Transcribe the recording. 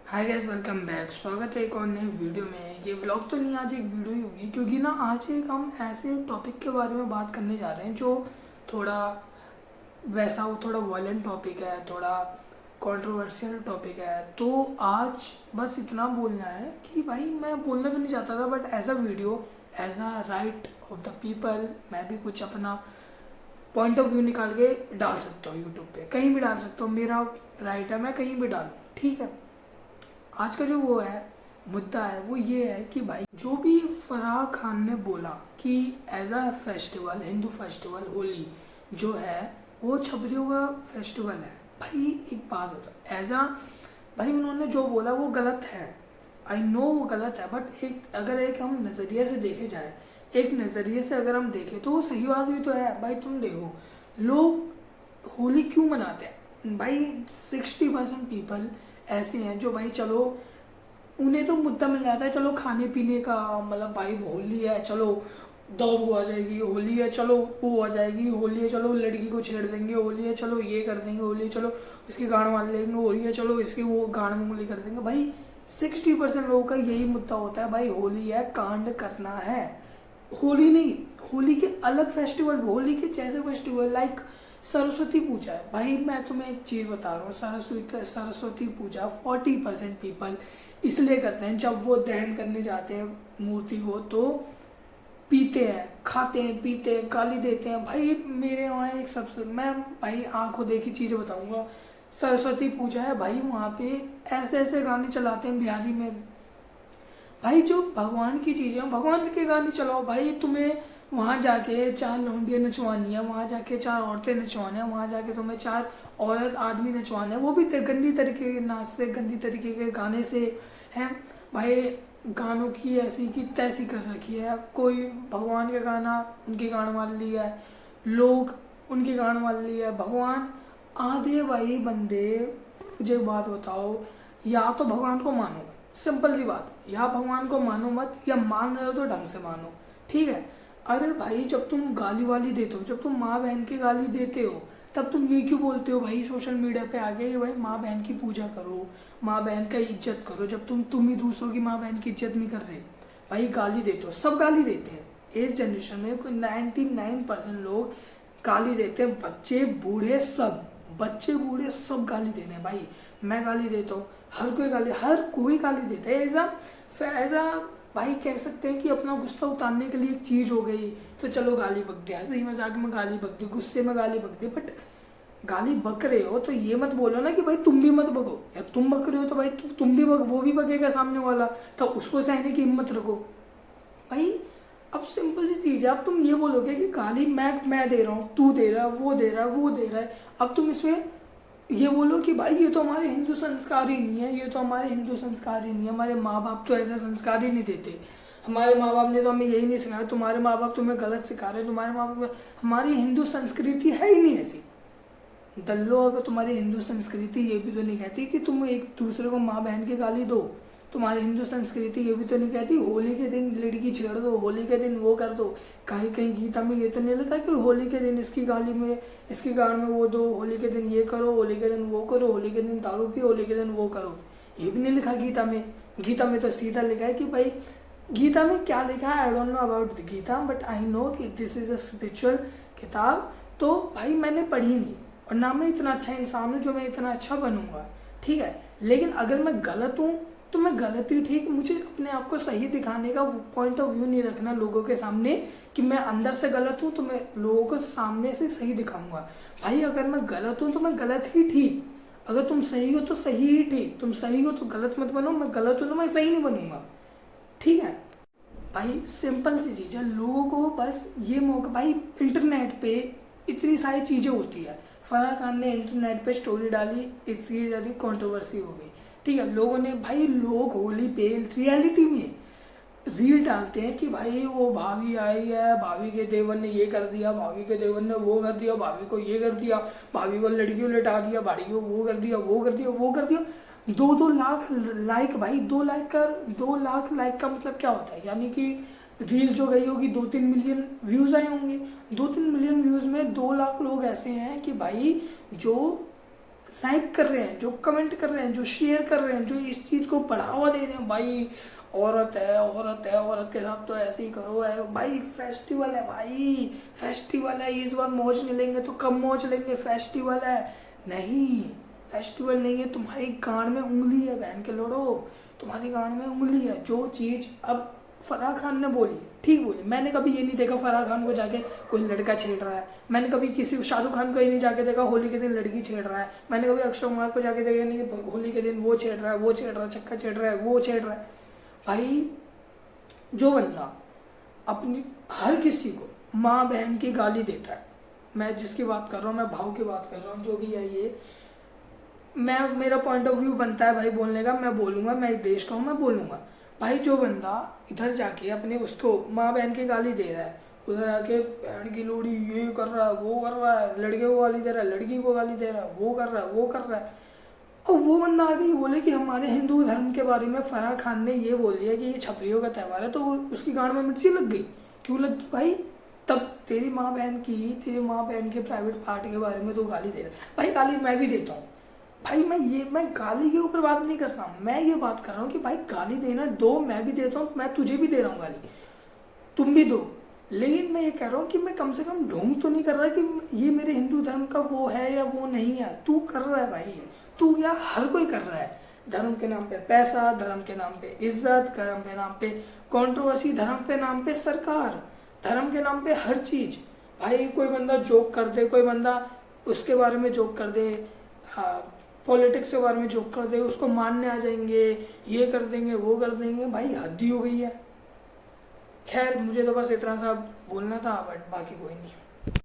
Hi guys, welcome back. स्वागत है एक और नई वीडियो में। ये व्लॉग तो नहीं, आज एक वीडियो ही होगी क्योंकि ना आज एक हम ऐसे टॉपिक के बारे में बात करने जा रहे हैं जो थोड़ा वैसा वो थोड़ा वायलेंट टॉपिक है, थोड़ा कंट्रोवर्शियल टॉपिक है। तो आज बस इतना बोलना है कि भाई मैं बोलना तो नहीं चाहता था, but as a video, as a right of the people, मैं भी कुछ अपना पॉइंट ऑफ व्यू निकाल के डाल सकता हूँ। यूट्यूब पे कहीं भी डाल सकता हूँ, मेरा राइट है, मैं कहीं भी डालूँ, ठीक है। आज का जो वो है मुद्दा है वो ये है कि भाई जो भी फराह खान ने बोला कि as a festival, Hindu festival Holi जो है वो छपरियों का फेस्टिवल है। भाई एक बात होता है, एज अ भाई उन्होंने जो बोला वो गलत है। आई नो वो गलत है, बट एक अगर एक हम नज़रिए से देखे जाए, एक नज़रिए से अगर हम देखें तो वो सही बात भी तो है। भाई तुम देखो, लोग होली क्यों मनाते हैं? भाई 60% पीपल ऐसे हैं जो भाई चलो उन्हें तो मुद्दा मिल जाता है, चलो खाने पीने का, मतलब भाई होली है चलो दारू आ जाएगी, होली है चलो वो आ जाएगी, होली है चलो लड़की को छेड़ देंगे, होली है चलो ये कर देंगे, होली है चलो इसकी गांड मार लेंगे, होली है चलो इसकी वो गांड में उंगली कर देंगे। भाई 60% लोगों का यही मुद्दा होता है, भाई होली है कांड करना है। होली नहीं, होली के अलग फेस्टिवल, होली के जैसे फेस्टिवल लाइक सरस्वती पूजा है। भाई मैं तुम्हें एक चीज़ बता रहा हूँ, सरस्वती पूजा 40% पीपल इसलिए करते हैं, जब वो दहन करने जाते हैं मूर्ति को तो पीते हैं, खाते हैं, पीते हैं, गाली देते हैं। भाई मेरे वहाँ एक सबसे, मैं भाई आंखों देखी चीज़ बताऊंगा। सरस्वती पूजा है भाई, वहाँ पे ऐसे ऐसे गाने चलाते हैं बिहारी में। भाई जो भगवान की चीज़ें, भगवान के गाने चलाओ। भाई तुम्हें वहाँ जाके चार लौंडियाँ नचवानी है, वहाँ जाके चार औरतें नचवानी है, वहाँ जाके तुम्हें चार औरत आदमी नचवाना है, वो भी गंदी तरीके के नाच से, गंदी तरीके के गाने से हैं। भाई गानों की ऐसी की तैसी कर रखी है, कोई भगवान का गाना उनकी गान वाल लिया है, लोग उनकी गान वाल लिया है। भगवान आधे भाई बंदे, मुझे एक बात बताओ, या तो भगवान को मानो, सिंपल सी बात, या भगवान को मानो मत, या मान रहे हो तो ढंग से मानो, ठीक है। अरे भाई जब तुम गाली वाली देते हो, जब तुम माँ बहन की गाली देते हो, तब तुम ये क्यों बोलते हो भाई सोशल मीडिया पे आके कि भाई माँ बहन की पूजा करो, माँ बहन का इज्जत करो, जब तुम ही दूसरों की माँ बहन की इज्जत नहीं कर रहे। भाई गाली देते हो, सब गाली देते हैं इस जनरेशन में, कोई 99% लोग गाली देते हैं, बच्चे बूढ़े सब, बच्चे बूढ़े सब गाली दे रहे हैं। भाई मैं गाली देता हूँ, हर कोई गाली देता है। एज अ भाई कह सकते हैं कि अपना गुस्सा उतारने के लिए एक चीज़ हो गई, तो चलो गाली बक दिया, सही मजाक में गाली बक दी, गुस्से में गाली बक दी। बट गाली बक रहे हो तो ये मत बोलो ना कि भाई तुम भी मत बको, या तुम बक रहे हो तो भाई तुम भी बक, वो भी बकेगा सामने वाला, तो उसको सहने की हिम्मत रखो। भाई अब सिंपल सी चीज़ है, अब तुम ये बोलोगे कि गाली मैं दे रहा हूँ, तू दे रहा है, वो दे रहा है, वो दे रहा है। अब तुम इसमें ये बोलो कि भाई ये तो हमारे हिंदू संस्कार ही नहीं है, ये तो हमारे हिंदू संस्कार ही नहीं है, हमारे माँ बाप तो ऐसा संस्कार ही नहीं देते, हमारे माँ बाप ने तो हमें यही नहीं सिखाया, तुम्हारे माँ बाप तुम्हें गलत सिखा रहे हैं, तुम्हारे माँ बाप, हमारी हिंदू संस्कृति है ही नहीं ऐसी। दल्लो, अगर तुम्हारी हिंदू संस्कृति ये भी तो नहीं कहती कि तुम एक दूसरे को माँ बहन की गाली दो, तुम्हारी हिंदू संस्कृति ये भी तो नहीं कहती होली के दिन लड़की छेड़ दो, होली के दिन वो कर दो। कहीं कहीं गीता में ये तो नहीं लिखा कि होली के दिन इसकी गाली में, इसकी गाड़ में वो दो, होली के दिन ये करो, होली के दिन वो करो, होली के दिन दारू पियो, होली के दिन वो करो। ये भी नहीं लिखा गीता में। गीता में तो सीधा लिखा है कि भाई, गीता में क्या लिखा है I don't know about the Gita, but I know कि दिस इज़ अ स्पिरिचुअल किताब। तो भाई मैंने पढ़ी नहीं, और ना मैं इतना अच्छा इंसान हूँ जो मैं इतना अच्छा बनूंगा, ठीक है। लेकिन अगर मैं गलत हूँ तो मैं गलत ही ठीक, मुझे अपने आप को सही दिखाने का पॉइंट ऑफ व्यू नहीं रखना लोगों के सामने कि मैं अंदर से गलत हूँ तो मैं लोगों को सामने से सही दिखाऊंगा। भाई अगर मैं गलत हूँ तो मैं गलत ही ठीक, अगर तुम सही हो तो सही ही ठीक, तुम सही हो तो गलत मत बनो, मैं गलत हूँ तो मैं सही नहीं बनूंगा, ठीक है। भाई सिंपल सी चीज़ है, लोगों को बस ये मौका, भाई इंटरनेट पे इतनी सारी चीज़ें होती है। फराह खान ने इंटरनेट पे स्टोरी डाली, इतनी ज़्यादा कंट्रोवर्सी हो गई, ठीक है। लोगों ने, भाई लोग होली पे रियलिटी में रील डालते हैं कि भाई वो भाभी आई है, भाभी के देवर ने ये कर दिया, भाभी के देवर ने वो कर दिया, भाभी को ये कर दिया, भाभी को लड़कियों लेटा दिया, भाभी को वो कर दिया, वो कर दिया, वो कर दिया। 2-2 लाख लाइक, भाई 2 लाख लाइक का मतलब क्या होता है, यानी कि रील जो गई होगी 2-3 मिलियन व्यूज़ आए होंगे। 2-3 मिलियन व्यूज़ में 2 लाख लोग ऐसे हैं कि भाई जो लाइक कर रहे हैं, जो कमेंट कर रहे हैं, जो शेयर कर रहे हैं, जो इस चीज़ को बढ़ावा दे रहे हैं, भाई औरत है, औरत है, औरत के साथ तो ऐसे ही करो है भाई, फेस्टिवल है भाई, फेस्टिवल है, इस बार मौज नहीं लेंगे तो कब मौज लेंगे, फेस्टिवल है। नहीं, फेस्टिवल नहीं है, तुम्हारी गांड में उंगली है बहन के लोड़ो, तुम्हारी गांड में उंगली है। जो चीज़ अब फराह खान ने बोली, ठीक बोली, मैंने कभी ये नहीं देखा फराह खान को जाके कोई लड़का छेड़ रहा है, मैंने कभी किसी शाहरुख खान को ये नहीं जाके देखा होली के दिन लड़की छेड़ रहा है, मैंने कभी अक्षय कुमार को जाके देखा नहीं होली के दिन वो छेड़ रहा है, वो छेड़ रहा है, चक्का छेड़ रहा है, वो छेड़ रहा है। भाई जो बंदा अपनी हर किसी को माँ बहन की गाली देता है, मैं जिसकी बात कर रहा हूँ, मैं भाव की बात कर रहा हूँ, जो भी है ये, मैं मेरा पॉइंट ऑफ व्यू बनता है भाई बोलने का, मैं बोलूँगा, मैं देश का हूँ, मैं बोलूँगा। भाई जो बंदा इधर जाके अपने उसको माँ बहन की गाली दे रहा है, उधर जाके बहन की लोड़ी ये कर रहा है, वो कर रहा है, लड़के को गाली दे रहा है, लड़की को गाली दे रहा है, वो कर रहा है, वो कर रहा है, और वो बंदा आगे ये बोले कि हमारे हिंदू धर्म के बारे में फराह खान ने ये बोल दिया कि ये छपरियों का त्यौहार है, तो उसकी गांड में मिर्ची लग गई। क्यों लग गई भाई? तब तेरी माँ बहन के प्राइवेट पार्ट के बारे में तो गाली दे रहा है। भाई गाली मैं भी देता हूँ भाई, मैं गाली के ऊपर बात नहीं कर रहा हूँ, मैं ये बात कर रहा हूँ कि भाई गाली देना दो, मैं भी देता हूँ, मैं तुझे भी दे रहा हूँ गाली, तुम भी दो। लेकिन मैं ये कह रहा हूँ कि मैं कम से कम ढोंग तो नहीं कर रहा कि ये मेरे हिंदू धर्म का वो है या वो नहीं है। तू कर रहा है भाई, तू या हर कोई कर रहा है, धर्म के नाम पे पैसा, धर्म के नाम पे इज्जत, धर्म के नाम पे कंट्रोवर्सी, धर्म के नाम पे सरकार, धर्म के नाम पे हर चीज़। भाई कोई बंदा जोक कर दे, कोई बंदा उसके बारे में जोक कर दे, पॉलिटिक्स के बारे में जोक कर दे, उसको मानने आ जाएंगे, ये कर देंगे, वो कर देंगे। भाई हद ही हो गई है। खैर मुझे तो बस इतना सा बोलना था, बट बाकी कोई नहीं।